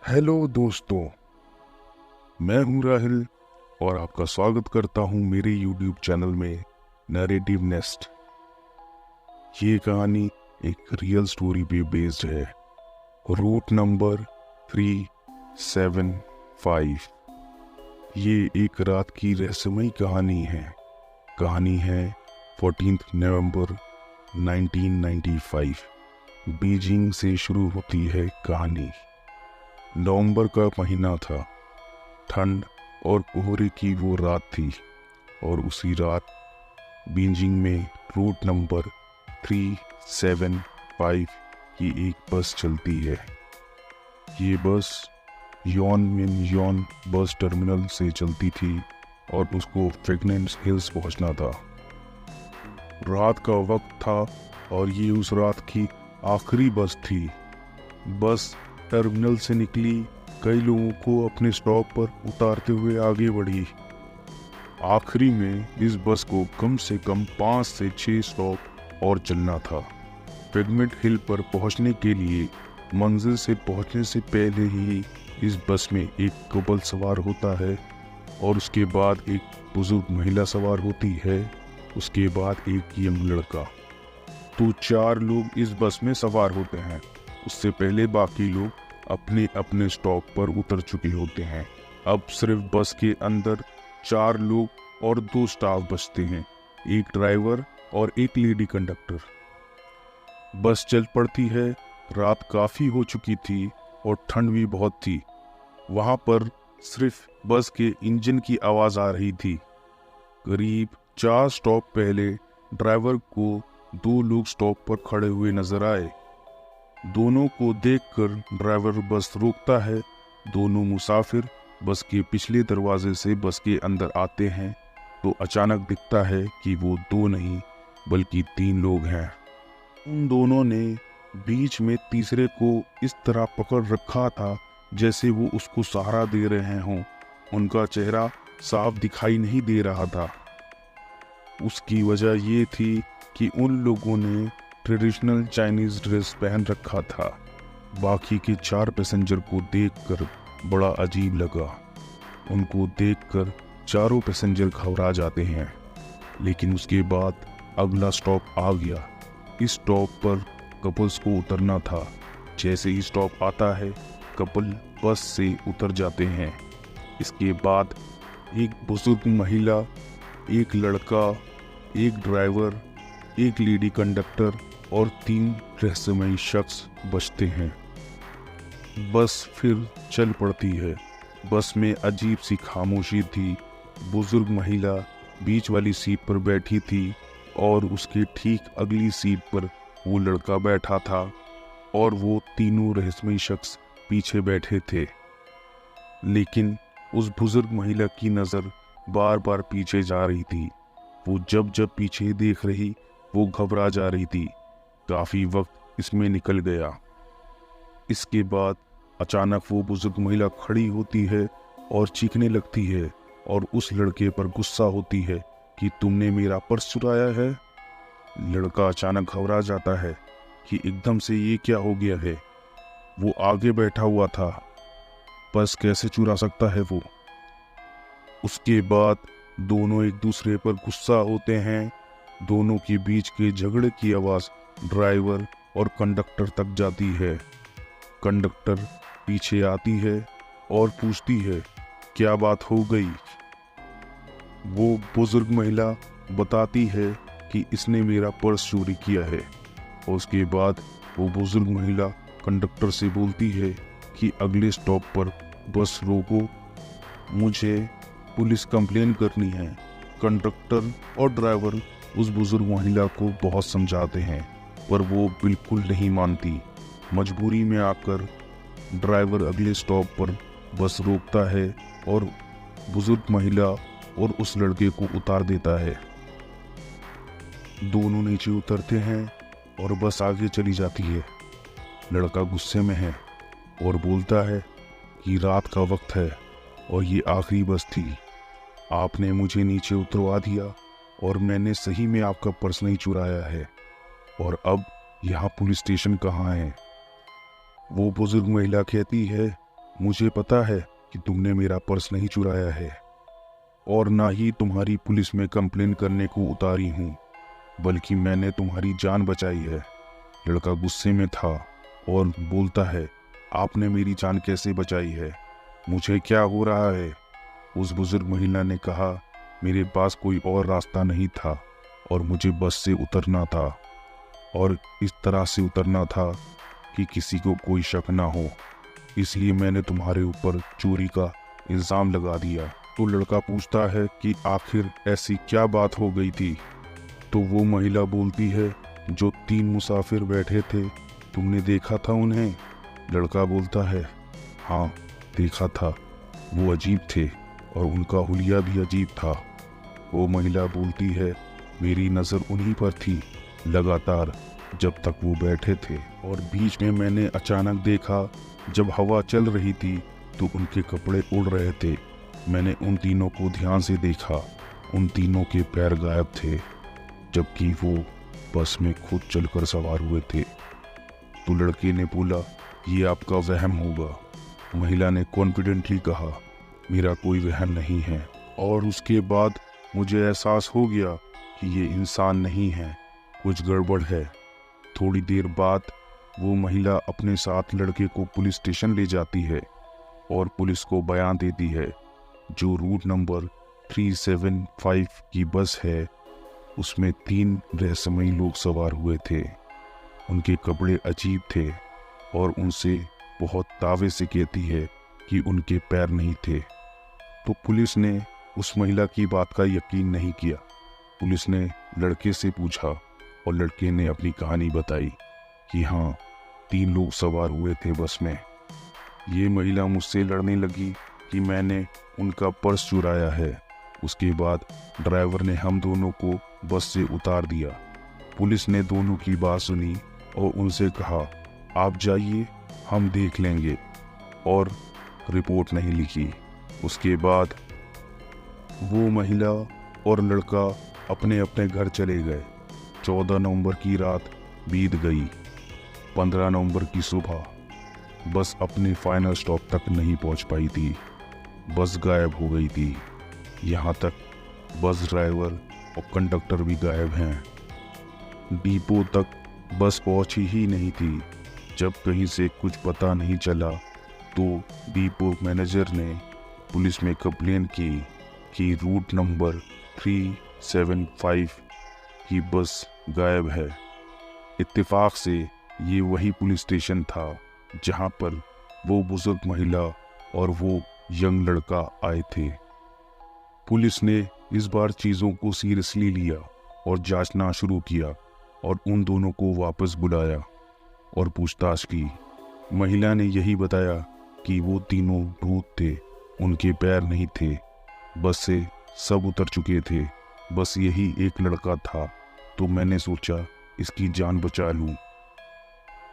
Hello दोस्तों, मैं हूं राहिल और आपका स्वागत करता हूं मेरे यूट्यूब चैनल में नैरेटिव नेस्ट। ये कहानी एक रियल स्टोरी पे बेस्ड है। Route number 375। ये एक रात की रहस्यमयी कहानी है। कहानी है 14 नवंबर 1995। बीजिंग से शुरू होती है कहानी। नवंबर का महीना था। ठंड और कोहरे की वो रात थी और उसी रात बीजिंग में रूट नंबर 375 की एक बस चलती है। ये बस यॉन बस टर्मिनल से चलती थी और उसको फ्रेगनेंस हिल्स पहुंचना था। रात का वक्त था और ये उस रात की आखिरी बस थी। बस टर्मिनल से निकली, कई लोगों को अपने स्टॉप पर उतारते हुए आगे बढ़ी। आखिरी में इस बस को कम से कम 5 से 6 स्टॉप और चलना था। फ्रेगमेंट हिल पर पहुंचने के लिए मंजिल से पहुंचने से पहले ही इस बस में एक कपल सवार होता है और उसके बाद एक बुजुर्ग महिला सवार होती है, उसके बाद एक यंग लड़का। तो 4 लोग इस बस में सवार होते हैं। उससे पहले बाकी लोग अपने अपने स्टॉप पर उतर चुके होते हैं। अब सिर्फ बस के अंदर 4 लोग और 2 स्टाफ बचते हैं, एक ड्राइवर और एक लेडी कंडक्टर। बस चल पड़ती है। रात काफ़ी हो चुकी थी और ठंड भी बहुत थी। वहाँ पर सिर्फ बस के इंजन की आवाज़ आ रही थी। करीब 4 स्टॉप पहले ड्राइवर को 2 लोग स्टॉप पर खड़े हुए नजर आए। दोनों को देखकर ड्राइवर बस रोकता है। दोनों मुसाफिर बस के पिछले दरवाजे से बस के अंदर आते हैं तो अचानक दिखता है कि वो 2 नहीं बल्कि 3 लोग हैं। उन दोनों ने बीच में तीसरे को इस तरह पकड़ रखा था जैसे वो उसको सहारा दे रहे हों। उनका चेहरा साफ दिखाई नहीं दे रहा था। उसकी वजह ये थी कि उन लोगों ने ट्रेडिशनल चाइनीज ड्रेस पहन रखा था। बाकी के 4 पैसेंजर को देखकर बड़ा अजीब लगा। उनको देखकर चारों पैसेंजर घबरा जाते हैं। लेकिन उसके बाद अगला स्टॉप आ गया। इस स्टॉप पर कपल्स को उतरना था। जैसे ही स्टॉप आता है, कपल बस से उतर जाते हैं। इसके बाद एक बुजुर्ग महिला, एक लड़का, एक ड्राइवर, एक लेडी कंडक्टर और 3 रहस्यमयी शख्स बचते हैं। बस फिर चल पड़ती है। बस में अजीब सी खामोशी थी। बुजुर्ग महिला बीच वाली सीट पर बैठी थी और उसके ठीक अगली सीट पर वो लड़का बैठा था और वो तीनों रहस्यमयी शख्स पीछे बैठे थे। लेकिन उस बुजुर्ग महिला की नज़र बार बार पीछे जा रही थी। वो जब जब पीछे देख रही, वो घबरा जा रही थी। काफ़ी वक्त इसमें निकल गया। इसके बाद अचानक वो बुजुर्ग महिला खड़ी होती है और चीखने लगती है और उस लड़के पर गुस्सा होती है कि तुमने मेरा पर्स चुराया है। लड़का अचानक घबरा जाता है कि एकदम से ये क्या हो गया है। वो आगे बैठा हुआ था, पर्स कैसे चुरा सकता है वो। उसके बाद दोनों एक दूसरे पर गुस्सा होते हैं। दोनों के बीच के झगड़े की आवाज़ ड्राइवर और कंडक्टर तक जाती है। कंडक्टर पीछे आती है और पूछती है, क्या बात हो गई। वो बुजुर्ग महिला बताती है कि इसने मेरा पर्स चोरी किया है। और उसके बाद वो बुजुर्ग महिला कंडक्टर से बोलती है कि अगले स्टॉप पर बस रोको, मुझे पुलिस कंप्लेन करनी है। कंडक्टर और ड्राइवर उस बुजुर्ग महिला को बहुत समझाते हैं पर वो बिल्कुल नहीं मानती। मजबूरी में आकर ड्राइवर अगले स्टॉप पर बस रोकता है और बुजुर्ग महिला और उस लड़के को उतार देता है। दोनों नीचे उतरते हैं और बस आगे चली जाती है। लड़का गुस्से में है और बोलता है कि रात का वक्त है और ये आखिरी बस थी। आपने मुझे नीचे उतरवा दिया और मैंने सही में आपका पर्स नहीं चुराया है। और अब यहाँ पुलिस स्टेशन कहाँ है। वो बुजुर्ग महिला कहती है मुझे पता है कि तुमने मेरा पर्स नहीं चुराया है और ना ही तुम्हारी पुलिस में कंप्लेन करने को उतारी हूँ, बल्कि मैंने तुम्हारी जान बचाई है। लड़का गुस्से में था और बोलता है, आपने मेरी जान कैसे बचाई है? मुझे क्या हो रहा है? उस बुजुर्ग महिला ने कहा, मेरे पास कोई और रास्ता नहीं था और मुझे बस से उतरना था और इस तरह से उतरना था कि किसी को कोई शक ना हो, इसलिए मैंने तुम्हारे ऊपर चोरी का इल्ज़ाम लगा दिया। तो लड़का पूछता है कि आखिर ऐसी क्या बात हो गई थी? तो वो महिला बोलती है, जो 3 मुसाफिर बैठे थे, तुमने देखा था उन्हें? लड़का बोलता है, हाँ देखा था, वो अजीब थे और उनका हुलिया भी अजीब था। वो महिला बोलती है, मेरी नज़र उन्हीं पर थी लगातार जब तक वो बैठे थे, और बीच में मैंने अचानक देखा जब हवा चल रही थी तो उनके कपड़े उड़ रहे थे। मैंने उन तीनों को ध्यान से देखा, उन तीनों के पैर गायब थे, जबकि वो बस में खुद चलकर सवार हुए थे। तो लड़के ने बोला, ये आपका वहम होगा। महिला ने कॉन्फिडेंटली कहा, मेरा कोई वहम नहीं है। और उसके बाद मुझे एहसास हो गया कि ये इंसान नहीं है, कुछ गड़बड़ है। थोड़ी देर बाद वो महिला अपने साथ लड़के को पुलिस स्टेशन ले जाती है और पुलिस को बयान देती है। जो रूट नंबर 375 की बस है, उसमें 3 रहस्यमयी लोग सवार हुए थे। उनके कपड़े अजीब थे और उनसे बहुत दावे से कहती है कि उनके पैर नहीं थे। तो पुलिस ने उस महिला की बात का यकीन नहीं किया। पुलिस ने लड़के से पूछा और लड़के ने अपनी कहानी बताई कि हाँ, 3 लोग सवार हुए थे बस में। ये महिला मुझसे लड़ने लगी कि मैंने उनका पर्स चुराया है। उसके बाद ड्राइवर ने हम दोनों को बस से उतार दिया। पुलिस ने दोनों की बात सुनी और उनसे कहा, आप जाइए, हम देख लेंगे, और रिपोर्ट नहीं लिखी। उसके बाद वो महिला और लड़का अपने अपने घर चले गए। 14 नवंबर की रात बीत गई। 15 नवंबर की सुबह बस अपने फाइनल स्टॉप तक नहीं पहुंच पाई थी। बस गायब हो गई थी। यहाँ तक बस ड्राइवर और कंडक्टर भी गायब हैं। डिपो तक बस पहुंची ही नहीं थी। जब कहीं से कुछ पता नहीं चला तो डिपो मैनेजर ने पुलिस में कंप्लेन की कि रूट नंबर 375 की बस गायब है। इत्तेफाक से ये वही पुलिस स्टेशन था जहां पर वो बुजुर्ग महिला और वो यंग लड़का आए थे। पुलिस ने इस बार चीज़ों को सीरियसली लिया और जांचना शुरू किया और उन दोनों को वापस बुलाया और पूछताछ की। महिला ने यही बताया कि वो तीनों भूत थे, उनके पैर नहीं थे, बस से सब उतर चुके थे, बस यही एक लड़का था, तो मैंने सोचा इसकी जान बचा लूं।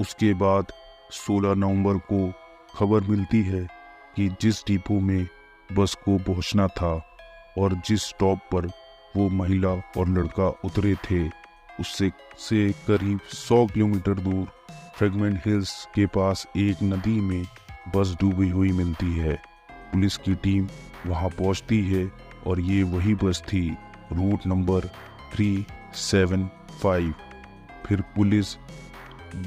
उसके बाद 16 नवंबर को खबर मिलती है कि जिस डिपो में बस को पहुंचना था और जिस स्टॉप पर वो महिला और लड़का उतरे थे, उससे करीब 100 किलोमीटर दूर फ्रैगमेंट हिल्स के पास एक नदी में बस डूबी हुई मिलती है। पुलिस की टीम वहां पहुंचती है और ये वही बस थी, रूट नंबर 375। फिर पुलिस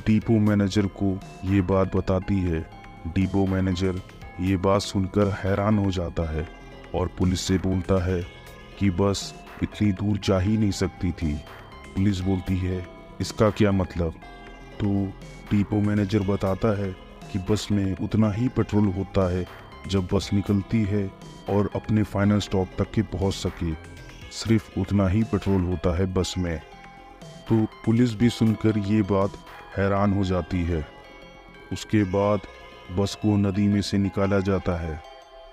डिपो मैनेजर को ये बात बताती है। डिपो मैनेजर ये बात सुनकर हैरान हो जाता है और पुलिस से बोलता है कि बस इतनी दूर जा ही नहीं सकती थी। पुलिस बोलती है, इसका क्या मतलब? तो डिपो मैनेजर बताता है कि बस में उतना ही पेट्रोल होता है जब बस निकलती है और अपने फाइनल स्टॉप तक के पहुंच सके, सिर्फ उतना ही पेट्रोल होता है बस में। तो पुलिस भी सुनकर ये बात हैरान हो जाती है। उसके बाद बस को नदी में से निकाला जाता है।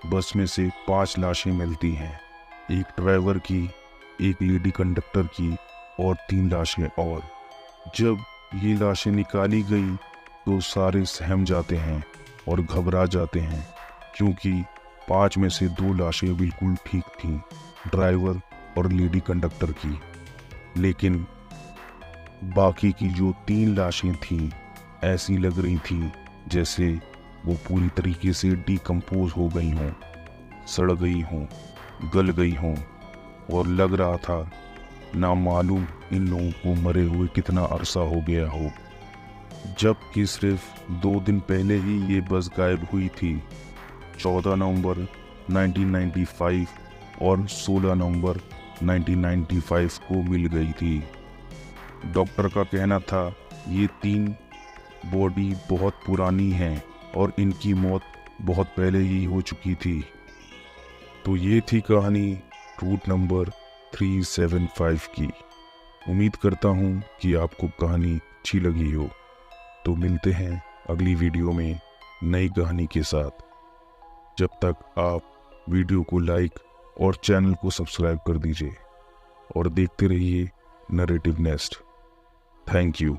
बस में से 5 लाशें मिलती हैं, एक ड्राइवर की, एक लेडी कंडक्टर की और 3 लाशें और। जब ये लाशें निकाली गई तो सारे सहम जाते हैं और घबरा जाते हैं, क्योंकि 5 में से 2 लाशें बिल्कुल ठीक थीं, ड्राइवर और लेडी कंडक्टर की। लेकिन बाकी की जो 3 लाशें थीं, ऐसी लग रही थी जैसे वो पूरी तरीके से डिकम्पोज हो गई हों, सड़ गई हों, गल गई हों, और लग रहा था ना मालूम इन लोगों को मरे हुए कितना अरसा हो गया हो, जबकि सिर्फ 2 दिन पहले ही ये बस गायब हुई थी। 14 नवंबर 1995 और 16 नवंबर 1995 को मिल गई थी। डॉक्टर का कहना था ये 3 बॉडी बहुत पुरानी हैं और इनकी मौत बहुत पहले ही हो चुकी थी। तो ये थी कहानी रूट नंबर 375 की। उम्मीद करता हूँ कि आपको कहानी अच्छी लगी हो। तो मिलते हैं अगली वीडियो में नई कहानी के साथ। जब तक आप वीडियो को लाइक और चैनल को सब्सक्राइब कर दीजिए और देखते रहिए नरेटिव नेस्ट। Thank you.